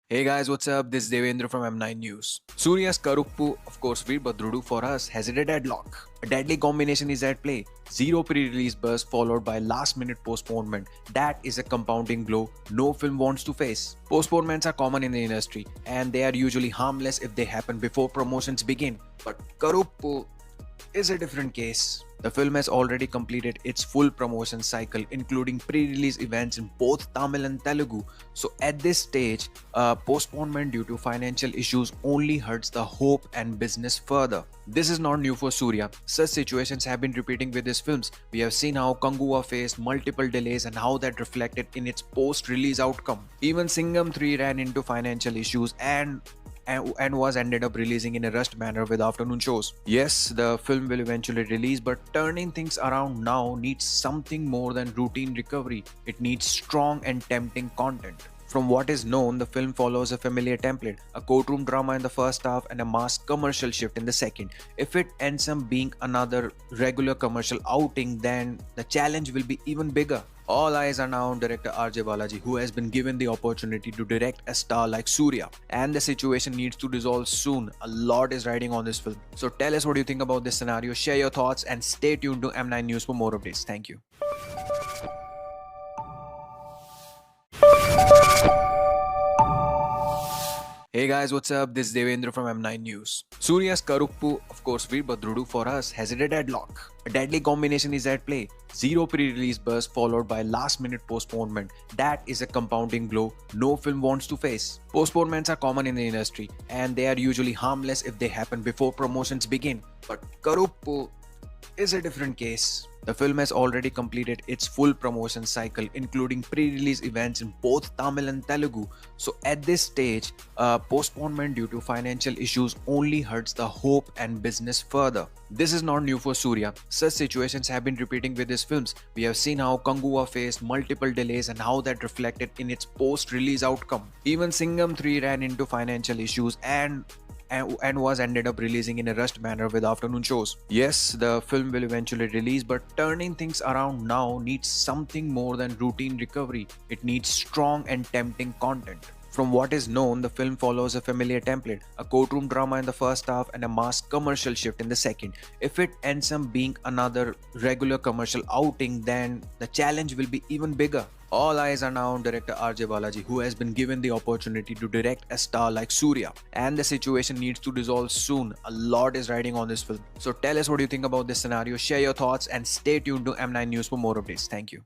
Hey guys, what's up? This is Devendra from M9 News. Surya's Karuppu, of course, Veerbhadrudu for us, has hit a deadlock. A deadly combination is at play. Zero pre-release buzz followed by last-minute postponement. That is a compounding blow no film wants to face. Postponements are common in the industry, and they are usually harmless if they happen before promotions begin. But Karuppu is a different case. The film has already completed its full promotion cycle, including pre-release events in both Tamil and Telugu. So at this stage, postponement due to financial issues only hurts the hope and business further. This is not new for Surya. Such situations have been repeating with his films. We have seen how Kangua faced multiple delays and how that reflected in its post-release outcome. Even Singham 3 ran into financial issues and was ended up releasing in a rushed manner with afternoon shows. Yes, the film will eventually release, but turning things around now needs something more than routine recovery. It needs strong and tempting content. From what is known, the film follows a familiar template, a courtroom drama in the first half and a mass commercial shift in the second. If it ends up being another regular commercial outing, then the challenge will be even bigger. All eyes are now on director RJ Balaji, who has been given the opportunity to direct a star like Surya. And the situation needs to resolve soon. A lot is riding on this film. So tell us what you think about this scenario, share your thoughts, and stay tuned to M9 News for more updates. Thank you. Hey guys, what's up? This is Devendra from M9 News. Surya's Karuppu, of course, Veerbhadrudu for us, has hit a deadlock. A deadly combination is at play. Zero pre-release buzz followed by last-minute postponement. That is a compounding blow no film wants to face. Postponements are common in the industry, and they are usually harmless if they happen before promotions begin. But Karuppu is a different case. The film has already completed its full promotion cycle, including pre-release events in both Tamil and Telugu. So at this stage, postponement due to financial issues only hurts the hope and business further. This is not new for Surya. Such situations have been repeating with his films. We have seen how Kangua faced multiple delays and how that reflected in its post-release outcome. Even Singham 3 ran into financial issues and was ended up releasing in a rushed manner with afternoon shows. Yes, the film will eventually release, but turning things around now needs something more than routine recovery. It needs strong and tempting content. From what is known, the film follows a familiar template, a courtroom drama in the first half and a mass commercial shift in the second. If it ends up being another regular commercial outing, then the challenge will be even bigger. All eyes are now on director RJ Balaji, who has been given the opportunity to direct a star like Surya. And the situation needs to resolve soon. A lot is riding on this film. So tell us what you think about this scenario, share your thoughts, and stay tuned to M9 News for more updates. Thank you.